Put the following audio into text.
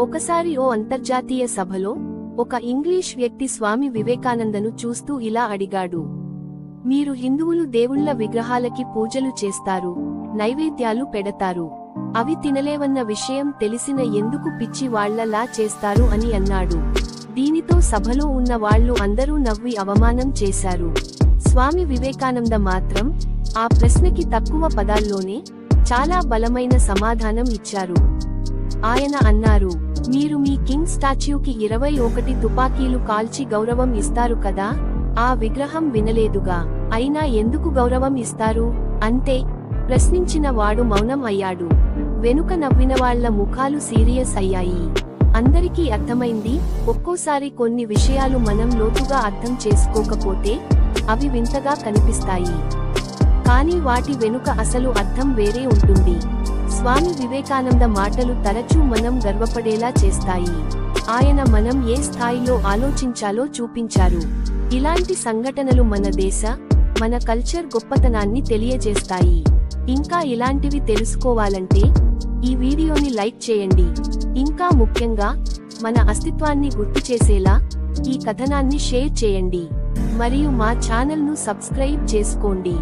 ఒకసారి ఓ అంతర్జాతీయ సభలో ఒక ఇంగ్లీష్ వ్యక్తి స్వామి వివేకానందను చూస్తూ ఇలా అడిగాడు. మీరు హిందువులు దేవుళ్ల విగ్రహాలకి పూజలు చేస్తారు, నైవేద్యాలు పెడతారు. అవి తినలేవన్న విషయం తెలిసిన ఎందుకు పిచ్చి వాళ్లలా చేస్తారు అని అన్నాడు. దీనితో సభలో ఉన్న వాళ్ళు అందరూ నవ్వి అవమానం చేశారు. స్వామి వివేకానంద మాత్రం ఆ ప్రశ్నకి తక్కువ పదాల్లోనే చాలా బలమైన సమాధానం ఇచ్చారు. ఆయన అన్నారు, మీరు మీ కింగ్ స్టాచ్యూకి 21 తుపాకీలు కాల్చి గౌరవం ఇస్తారు కదా, ఆ విగ్రహం వినలేదుగా, అయినా ఎందుకు గౌరవం ఇస్తారు అంటే? ప్రశ్నించిన వాడు మౌనం అయ్యాడు. వెనుక నవ్వినవాళ్ల ముఖాలు సీరియస్ అయ్యాయి. అందరికీ అర్థమైంది, ఒక్కోసారి కొన్ని విషయాలు మనం లోతుగా అర్థం చేసుకోకపోతే అవి వింతగా కనిపిస్తాయి, కానీ వాటి వెనుక అసలు అర్థం వేరే ఉంటుంది. స్వామి వివేకానంద మాటలు తరచూ మనం గర్వపడేలా చేస్తాయి. ఆయన మనం ఏ స్థాయిలో ఆలోచించాలో చూపించారు. ఇలాంటి సంఘటనలు మన దేశ, మన కల్చర్ గొప్పతనాన్ని తెలియజేస్తాయి. ఇంకా ఇలాంటివి తెలుసుకోవాలంటే ఈ వీడియోని లైక్ చేయండి. ఇంకా ముఖ్యంగా మన అస్తిత్వాన్ని గుర్తు చేసేలా ఈ కథనాన్ని షేర్ చేయండి. మరియు మా ఛానల్ను సబ్స్క్రైబ్ చేసుకోండి.